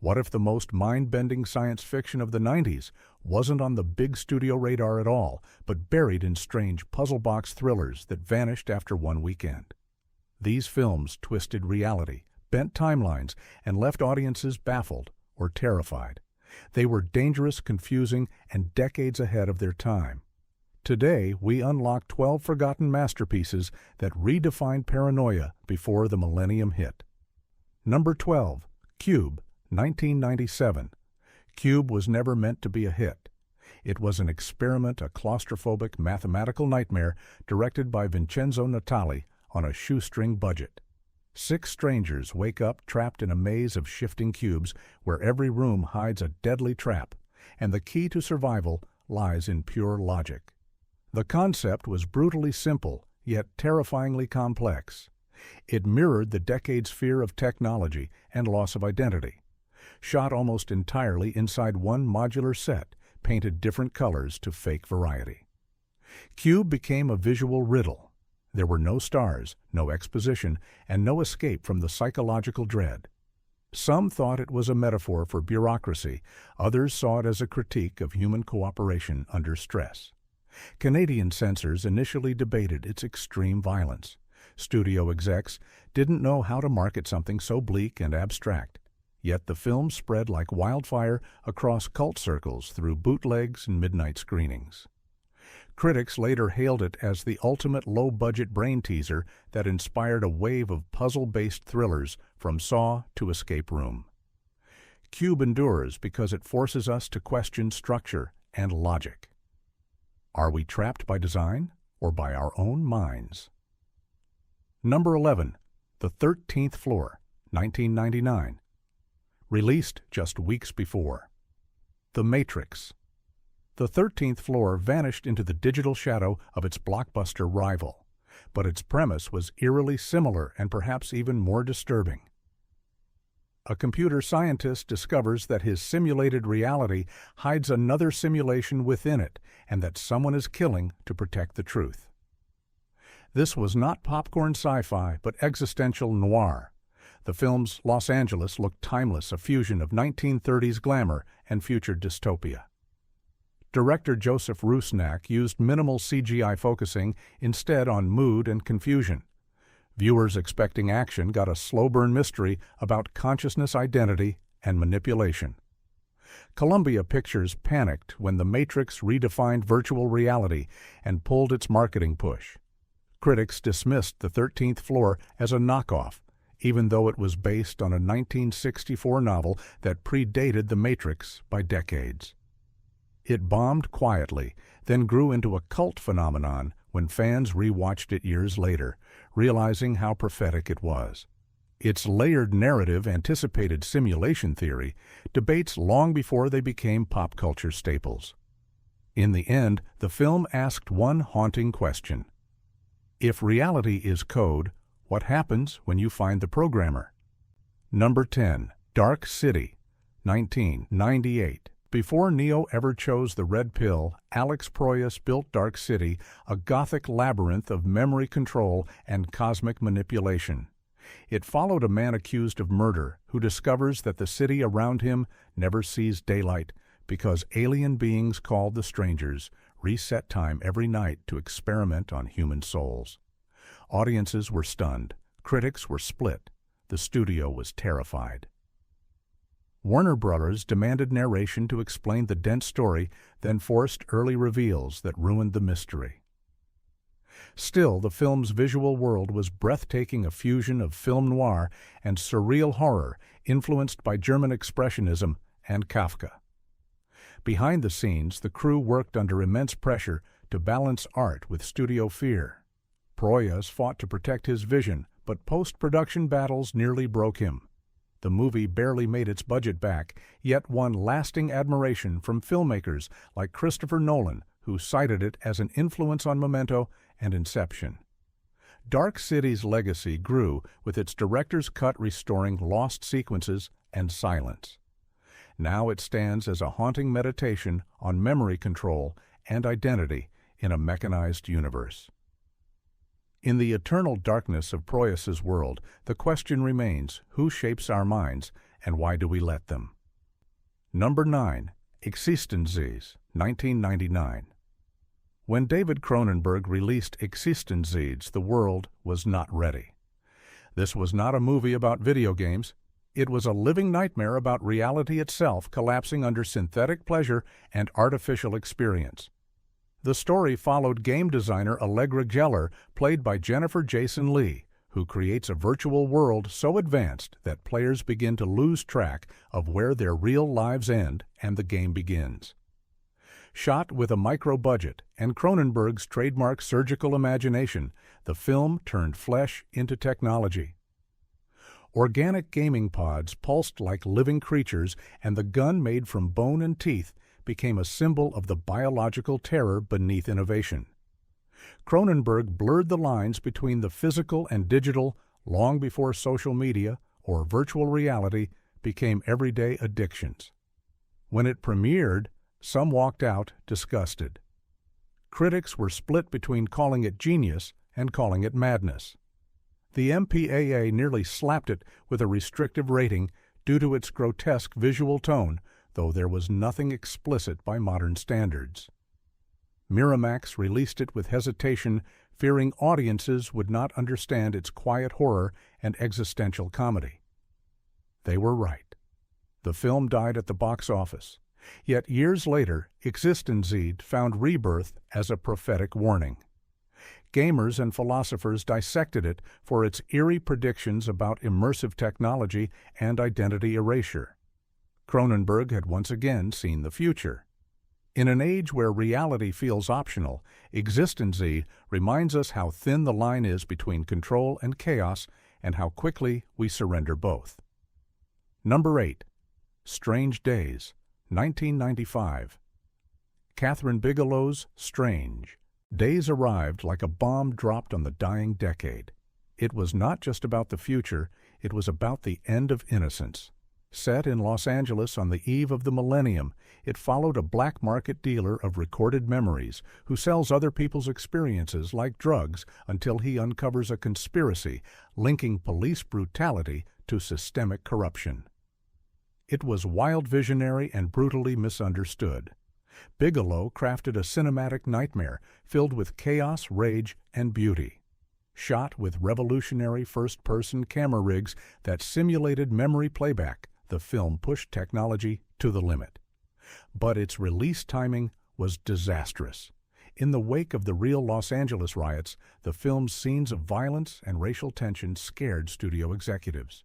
What if the most mind-bending science fiction of the 90s wasn't on the big studio radar at all, but buried in strange puzzle box thrillers that vanished after one weekend? These films twisted reality, bent timelines, and left audiences baffled or terrified. They were dangerous, confusing, and decades ahead of their time. Today, we unlock 12 forgotten masterpieces that redefined paranoia before the millennium hit. Number 12. Cube, 1997. Cube was never meant to be a hit. It was an experiment, a claustrophobic mathematical nightmare directed by Vincenzo Natali on a shoestring budget. 6 strangers wake up trapped in a maze of shifting cubes where every room hides a deadly trap, and the key to survival lies in pure logic. The concept was brutally simple, yet terrifyingly complex. It mirrored the decade's fear of technology and loss of identity. Shot almost entirely inside one modular set, painted different colors to fake variety. Cube became a visual riddle. There were no stars, no exposition, and no escape from the psychological dread. Some thought it was a metaphor for bureaucracy, others saw it as a critique of human cooperation under stress. Canadian censors initially debated its extreme violence. Studio execs didn't know how to market something so bleak and abstract. Yet the film spread like wildfire across cult circles through bootlegs and midnight screenings. Critics later hailed it as the ultimate low-budget brain teaser that inspired a wave of puzzle-based thrillers from Saw to Escape Room. Cube endures because it forces us to question structure and logic. Are we trapped by design or by our own minds? Number 11. The 13th Floor, 1999. Released just weeks before. The Matrix. The 13th Floor vanished into the digital shadow of its blockbuster rival, but its premise was eerily similar and perhaps even more disturbing. A computer scientist discovers that his simulated reality hides another simulation within it and that someone is killing to protect the truth. This was not popcorn sci-fi, but existential noir. The film's Los Angeles looked timeless, a fusion of 1930s glamour and future dystopia. Director Joseph Rusnak used minimal CGI focusing instead on mood and confusion. Viewers expecting action got a slow-burn mystery about consciousness, identity, and manipulation. Columbia Pictures panicked when The Matrix redefined virtual reality and pulled its marketing push. Critics dismissed The 13th Floor as a knockoff, even though it was based on a 1964 novel that predated The Matrix by decades. It bombed quietly, then grew into a cult phenomenon when fans rewatched it years later, realizing how prophetic it was. Its layered narrative anticipated simulation theory, debates long before they became pop culture staples. In the end, the film asked one haunting question. If reality is code, what happens when you find the programmer? Number 10. Dark City, 1998. Before Neo ever chose the red pill, Alex Proyas built Dark City, a gothic labyrinth of memory control and cosmic manipulation. It followed a man accused of murder who discovers that the city around him never sees daylight because alien beings called the Strangers reset time every night to experiment on human souls. Audiences were stunned, critics were split, the studio was terrified. Warner Brothers demanded narration to explain the dense story, then forced early reveals that ruined the mystery. Still, the film's visual world was breathtaking, a fusion of film noir and surreal horror influenced by German Expressionism and Kafka. Behind the scenes, the crew worked under immense pressure to balance art with studio fear. Proyas fought to protect his vision, but post-production battles nearly broke him. The movie barely made its budget back, yet won lasting admiration from filmmakers like Christopher Nolan, who cited it as an influence on Memento and Inception. Dark City's legacy grew with its director's cut restoring lost sequences and silence. Now it stands as a haunting meditation on memory control and identity in a mechanized universe. In the eternal darkness of Proyas's world, the question remains, who shapes our minds and why do we let them? Number 9. eXistenZ, 1999. When David Cronenberg released eXistenZ, the world was not ready. This was not a movie about video games. It was a living nightmare about reality itself collapsing under synthetic pleasure and artificial experience. The story followed game designer Allegra Geller, played by Jennifer Jason Leigh, who creates a virtual world so advanced that players begin to lose track of where their real lives end and the game begins. Shot with a micro-budget and Cronenberg's trademark surgical imagination, the film turned flesh into technology. Organic gaming pods pulsed like living creatures, and the gun made from bone and teeth became a symbol of the biological terror beneath innovation. Cronenberg blurred the lines between the physical and digital long before social media or virtual reality became everyday addictions. When it premiered, some walked out disgusted. Critics were split between calling it genius and calling it madness. The MPAA nearly slapped it with a restrictive rating due to its grotesque visual tone, though there was nothing explicit by modern standards. Miramax released it with hesitation, fearing audiences would not understand its quiet horror and existential comedy. They were right. The film died at the box office. Yet years later, eXistenZ found rebirth as a prophetic warning. Gamers and philosophers dissected it for its eerie predictions about immersive technology and identity erasure. Cronenberg had once again seen the future. In an age where reality feels optional, eXistenZ reminds us how thin the line is between control and chaos and how quickly we surrender both. Number 8. Strange Days, 1995. Kathryn Bigelow's Strange Days arrived like a bomb dropped on the dying decade. It was not just about the future, it was about the end of innocence. Set in Los Angeles on the eve of the millennium, it followed a black market dealer of recorded memories who sells other people's experiences like drugs until he uncovers a conspiracy linking police brutality to systemic corruption. It was wild, visionary, and brutally misunderstood. Bigelow crafted a cinematic nightmare filled with chaos, rage, and beauty. Shot with revolutionary first-person camera rigs that simulated memory playback, the film pushed technology to the limit. But its release timing was disastrous. In the wake of the real Los Angeles riots, the film's scenes of violence and racial tension scared studio executives.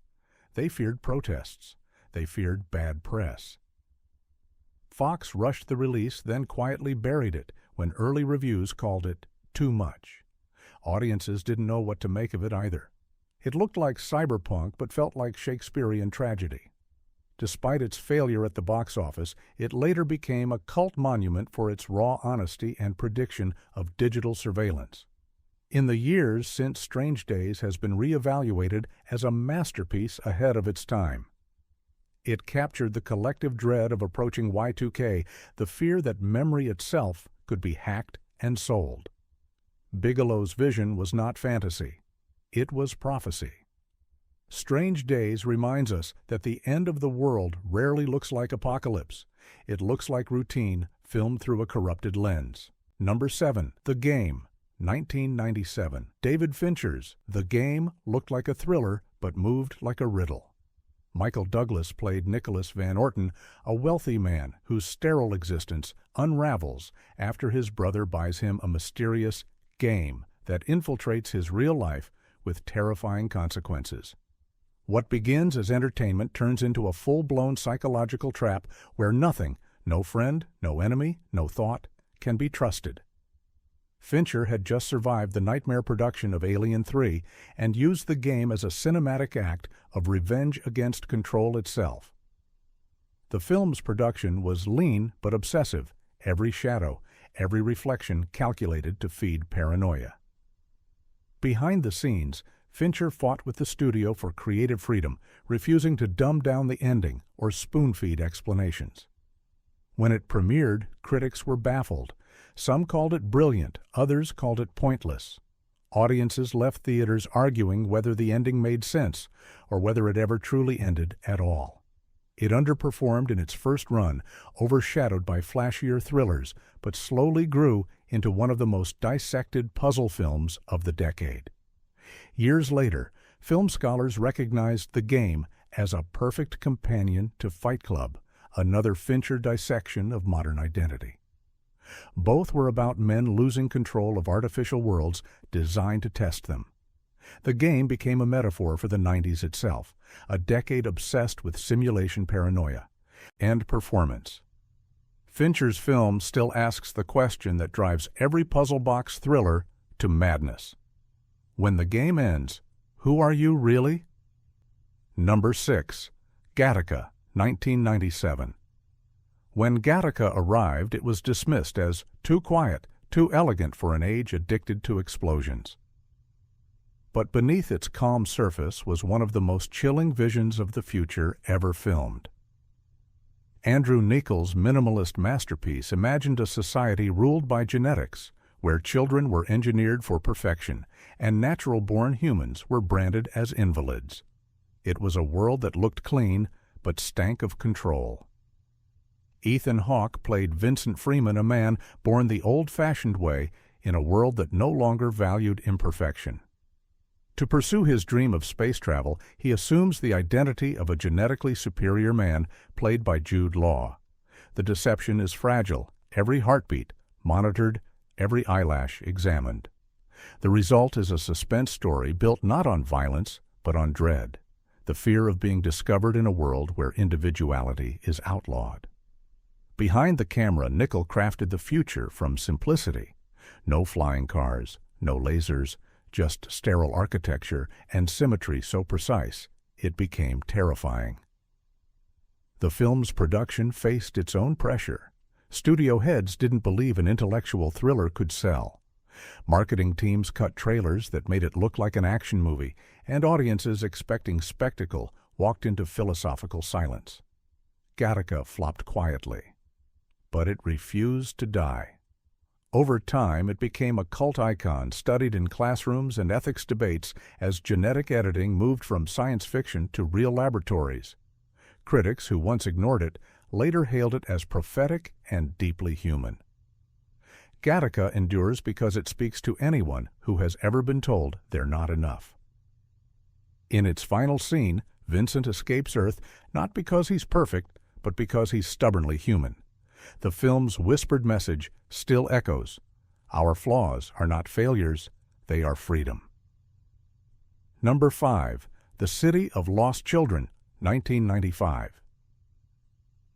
They feared protests. They feared bad press. Fox rushed the release, then quietly buried it when early reviews called it too much. Audiences didn't know what to make of it either. It looked like cyberpunk but felt like Shakespearean tragedy. Despite its failure at the box office, it later became a cult monument for its raw honesty and prediction of digital surveillance. In the years since, Strange Days has been reevaluated as a masterpiece ahead of its time. It captured the collective dread of approaching Y2K, the fear that memory itself could be hacked and sold. Bigelow's vision was not fantasy. It was prophecy. Strange Days reminds us that the end of the world rarely looks like apocalypse. It looks like routine filmed through a corrupted lens. Number 7. The Game, 1997. David Fincher's The Game looked like a thriller but moved like a riddle. Michael Douglas played Nicholas Van Orton, a wealthy man whose sterile existence unravels after his brother buys him a mysterious game that infiltrates his real life with terrifying consequences. What begins as entertainment turns into a full-blown psychological trap where nothing, no friend, no enemy, no thought, can be trusted. Fincher had just survived the nightmare production of Alien 3 and used the game as a cinematic act of revenge against control itself. The film's production was lean but obsessive, every shadow, every reflection calculated to feed paranoia. Behind the scenes, Fincher fought with the studio for creative freedom, refusing to dumb down the ending or spoon-feed explanations. When it premiered, critics were baffled. Some called it brilliant, others called it pointless. Audiences left theaters arguing whether the ending made sense or whether it ever truly ended at all. It underperformed in its first run, overshadowed by flashier thrillers, but slowly grew into one of the most dissected puzzle films of the decade. Years later, film scholars recognized The Game as a perfect companion to Fight Club, another Fincher dissection of modern identity. Both were about men losing control of artificial worlds designed to test them. The Game became a metaphor for the 90s itself, a decade obsessed with simulation paranoia and performance. Fincher's film still asks the question that drives every puzzle box thriller to madness. When the game ends, who are you really? Number 6. Gattaca, 1997. When Gattaca arrived, it was dismissed as too quiet, too elegant for an age addicted to explosions. But beneath its calm surface was one of the most chilling visions of the future ever filmed. Andrew Niccol's minimalist masterpiece imagined a society ruled by genetics, where children were engineered for perfection and natural-born humans were branded as invalids. It was a world that looked clean, but stank of control. Ethan Hawke played Vincent Freeman, a man born the old-fashioned way in a world that no longer valued imperfection. To pursue his dream of space travel, he assumes the identity of a genetically superior man played by Jude Law. The deception is fragile, every heartbeat monitored, every eyelash examined. The result is a suspense story built not on violence, but on dread, the fear of being discovered in a world where individuality is outlawed. Behind the camera, Niccol crafted the future from simplicity. No flying cars, no lasers, just sterile architecture and symmetry so precise, it became terrifying. The film's production faced its own pressure. Studio heads didn't believe an intellectual thriller could sell. Marketing teams cut trailers that made it look like an action movie, and audiences expecting spectacle walked into philosophical silence. Gattaca flopped quietly, but it refused to die. Over time, it became a cult icon studied in classrooms and ethics debates as genetic editing moved from science fiction to real laboratories. Critics who once ignored it later hailed it as prophetic and deeply human. Gattaca endures because it speaks to anyone who has ever been told they're not enough. In its final scene, Vincent escapes Earth not because he's perfect, but because he's stubbornly human. The film's whispered message still echoes. Our flaws are not failures, they are freedom. Number 5. The City of Lost Children, 1995.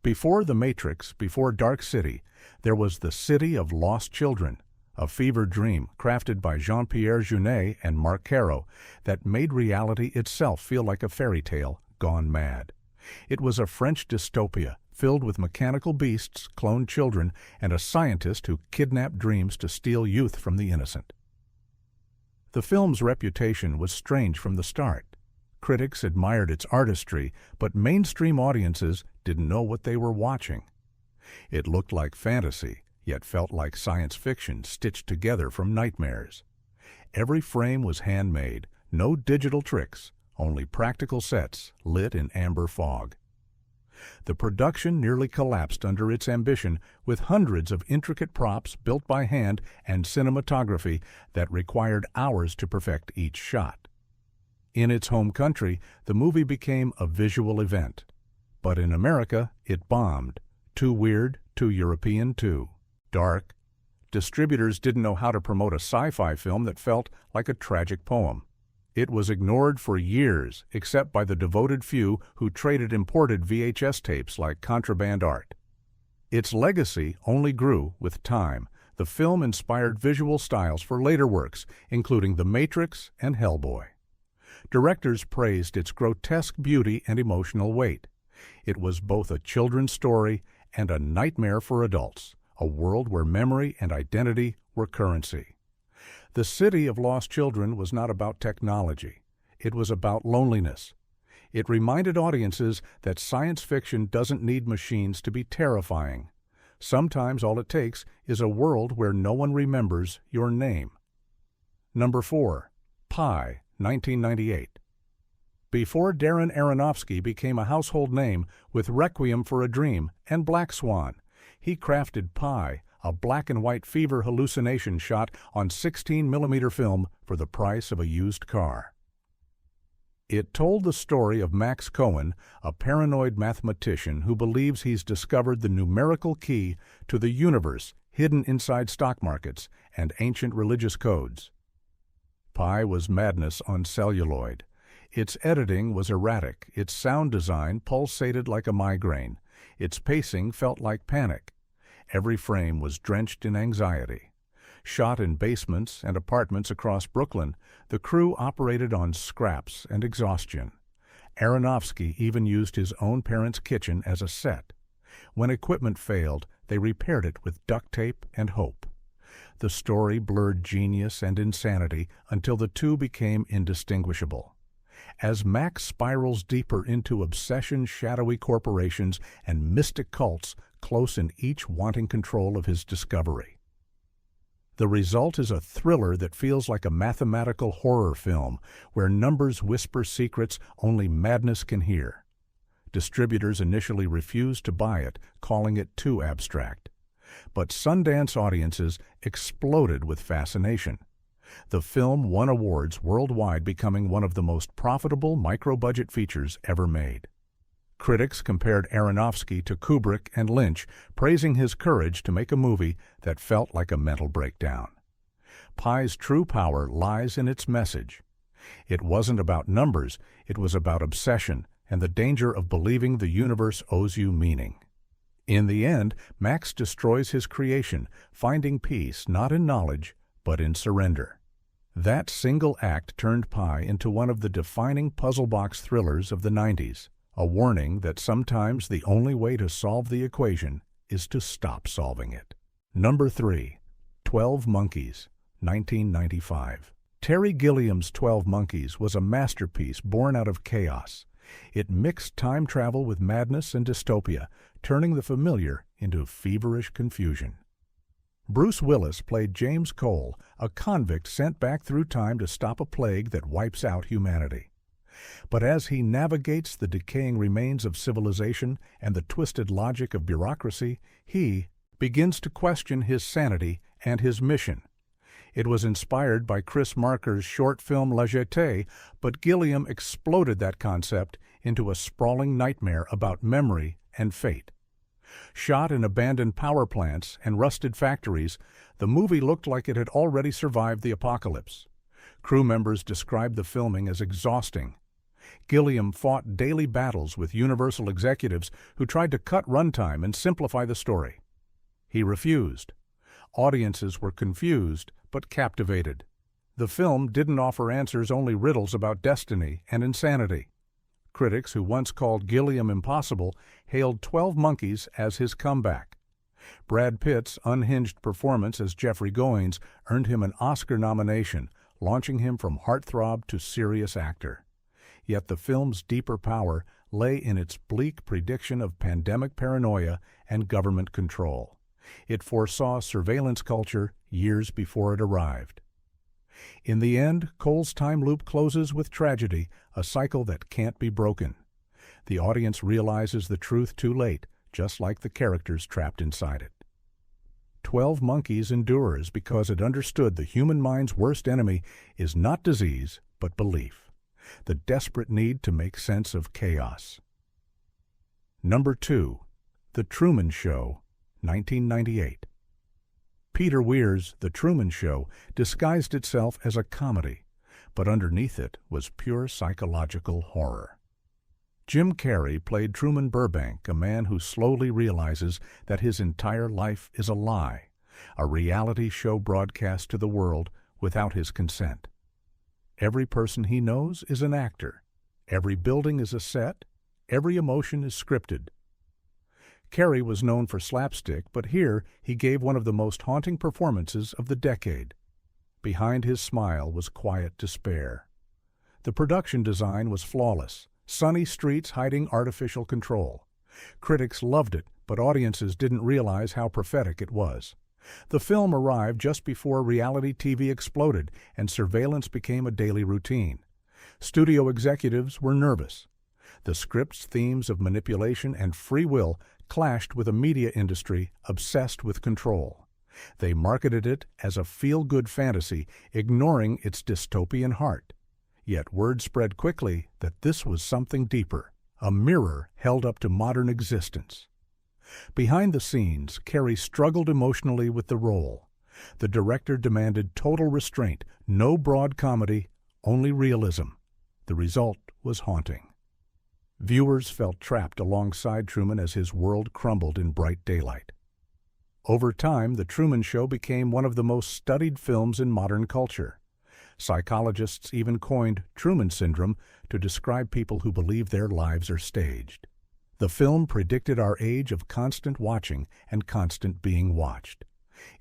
Before The Matrix, before Dark City, there was The City of Lost Children, a fever dream crafted by Jean-Pierre Jeunet and Marc Caro that made reality itself feel like a fairy tale gone mad. It was a French dystopia filled with mechanical beasts, cloned children, and a scientist who kidnapped dreams to steal youth from the innocent. The film's reputation was strange from the start. Critics admired its artistry, but mainstream audiences didn't know what they were watching. It looked like fantasy, yet felt like science fiction stitched together from nightmares. Every frame was handmade, no digital tricks, only practical sets lit in amber fog. The production nearly collapsed under its ambition, with hundreds of intricate props built by hand and cinematography that required hours to perfect each shot. In its home country, the movie became a visual event. But in America, it bombed. Too weird, too European, too dark. Distributors didn't know how to promote a sci-fi film that felt like a tragic poem. It was ignored for years, except by the devoted few who traded imported VHS tapes like contraband art. Its legacy only grew with time. The film inspired visual styles for later works, including The Matrix and Hellboy. Directors praised its grotesque beauty and emotional weight. It was both a children's story and a nightmare for adults, a world where memory and identity were currency. The City of Lost Children was not about technology. It was about loneliness. It reminded audiences that science fiction doesn't need machines to be terrifying. Sometimes all it takes is a world where no one remembers your name. Number 4. Pi, 1998. before Darren Aronofsky became a household name with Requiem for a Dream and Black Swan. He crafted Pi, a black-and-white fever hallucination shot on 16mm film for the price of a used car. It told the story of Max Cohen, a paranoid mathematician who believes he's discovered the numerical key to the universe hidden inside stock markets and ancient religious codes. Pi was madness on celluloid. Its editing was erratic, its sound design pulsated like a migraine, its pacing felt like panic. Every frame was drenched in anxiety. Shot in basements and apartments across Brooklyn, the crew operated on scraps and exhaustion. Aronofsky even used his own parents' kitchen as a set. When equipment failed, they repaired it with duct tape and hope. The story blurred genius and insanity until the two became indistinguishable. As Max spirals deeper into obsession, shadowy corporations, and mystic cults close in each wanting control of his discovery. The result is a thriller that feels like a mathematical horror film, where numbers whisper secrets only madness can hear. Distributors initially refused to buy it, calling it too abstract. But Sundance audiences exploded with fascination. The film won awards worldwide, becoming one of the most profitable micro-budget features ever made. Critics compared Aronofsky to Kubrick and Lynch, praising his courage to make a movie that felt like a mental breakdown. Pi's true power lies in its message. It wasn't about numbers, it was about obsession and the danger of believing the universe owes you meaning. In the end, Max destroys his creation, finding peace not in knowledge, but in surrender. That single act turned Pi into one of the defining puzzle box thrillers of the 90s. A warning that sometimes the only way to solve the equation is to stop solving it. Number 3. 12 Monkeys, 1995. Terry Gilliam's 12 Monkeys was a masterpiece born out of chaos. It mixed time travel with madness and dystopia, turning the familiar into feverish confusion. Bruce Willis played James Cole, a convict sent back through time to stop a plague that wipes out humanity. But as he navigates the decaying remains of civilization and the twisted logic of bureaucracy, he begins to question his sanity and his mission. It was inspired by Chris Marker's short film La Jetée, but Gilliam exploded that concept into a sprawling nightmare about memory and fate. Shot in abandoned power plants and rusted factories, the movie looked like it had already survived the apocalypse. Crew members described the filming as exhausting. Gilliam fought daily battles with Universal executives who tried to cut runtime and simplify the story. He refused. Audiences were confused but captivated. The film didn't offer answers, only riddles about destiny and insanity. Critics who once called Gilliam impossible hailed 12 Monkeys as his comeback. Brad Pitt's unhinged performance as Jeffrey Goins earned him an Oscar nomination, launching him from heartthrob to serious actor. Yet the film's deeper power lay in its bleak prediction of pandemic paranoia and government control. It foresaw surveillance culture years before it arrived. In the end, Cole's time loop closes with tragedy, a cycle that can't be broken. The audience realizes the truth too late, just like the characters trapped inside it. 12 Monkeys endures because it understood the human mind's worst enemy is not disease, but belief. The desperate need to make sense of chaos. Number 2. The Truman Show, 1998. Peter Weir's The Truman Show disguised itself as a comedy, but underneath it was pure psychological horror. Jim Carrey played Truman Burbank, a man who slowly realizes that his entire life is a lie, a reality show broadcast to the world without his consent. Every person he knows is an actor. Every building is a set. Every emotion is scripted. Carrey was known for slapstick, but here he gave one of the most haunting performances of the decade. Behind his smile was quiet despair. The production design was flawless, sunny streets hiding artificial control. Critics loved it, but audiences didn't realize how prophetic it was. The film arrived just before reality TV exploded and surveillance became a daily routine. Studio executives were nervous. The script's themes of manipulation and free will clashed with a media industry obsessed with control. They marketed it as a feel-good fantasy, ignoring its dystopian heart. Yet word spread quickly that this was something deeper, a mirror held up to modern existence. Behind the scenes, Carey struggled emotionally with the role. The director demanded total restraint, no broad comedy, only realism. The result was haunting. Viewers felt trapped alongside Truman as his world crumbled in bright daylight. Over time, The Truman Show became one of the most studied films in modern culture. Psychologists even coined Truman Syndrome to describe people who believe their lives are staged. The film predicted our age of constant watching and constant being watched.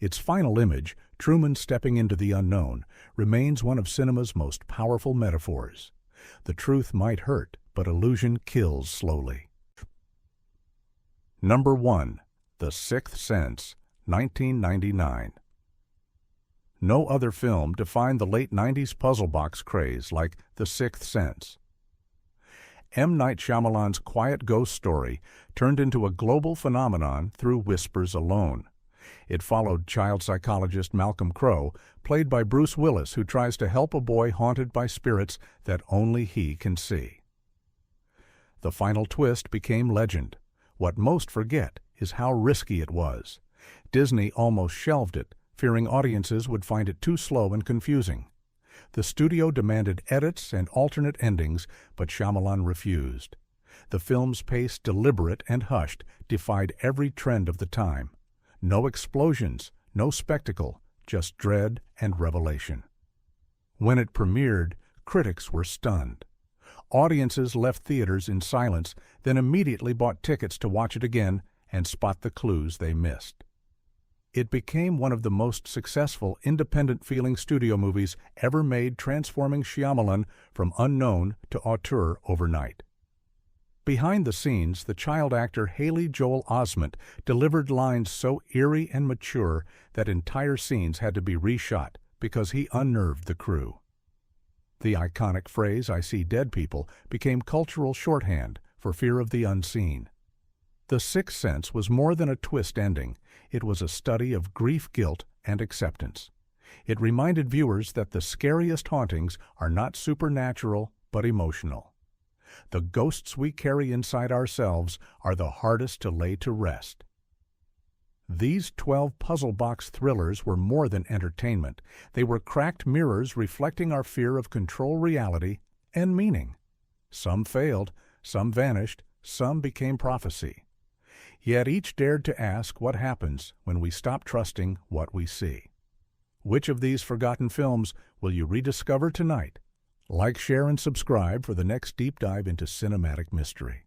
Its final image, Truman stepping into the unknown, remains one of cinema's most powerful metaphors. The truth might hurt, but illusion kills slowly. Number 1. The Sixth Sense, 1999. No other film defined the late 90s puzzle box craze like The Sixth Sense. M. Night Shyamalan's quiet ghost story turned into a global phenomenon through whispers alone. It followed child psychologist Malcolm Crowe, played by Bruce Willis, who tries to help a boy haunted by spirits that only he can see. The final twist became legend. What most forget is how risky it was. Disney almost shelved it, fearing audiences would find it too slow and confusing. The studio demanded edits and alternate endings, but Shyamalan refused. The film's pace, deliberate and hushed, defied every trend of the time. No explosions, no spectacle, just dread and revelation. When it premiered, critics were stunned. Audiences left theaters in silence, then immediately bought tickets to watch it again and spot the clues they missed. It became one of the most successful independent-feeling studio movies ever made, transforming Shyamalan from unknown to auteur overnight. Behind the scenes, the child actor Haley Joel Osment delivered lines so eerie and mature that entire scenes had to be reshot because he unnerved the crew. The iconic phrase, "I see dead people," became cultural shorthand for fear of the unseen. The Sixth Sense was more than a twist ending. It was a study of grief, guilt, and acceptance. It reminded viewers that the scariest hauntings are not supernatural, but emotional. The ghosts we carry inside ourselves are the hardest to lay to rest. These 12 puzzle box thrillers were more than entertainment. They were cracked mirrors reflecting our fear of control, reality, and meaning. Some failed, some vanished, some became prophecy. Yet each dared to ask what happens when we stop trusting what we see. Which of these forgotten films will you rediscover tonight? Like, share, and subscribe for the next deep dive into cinematic mystery.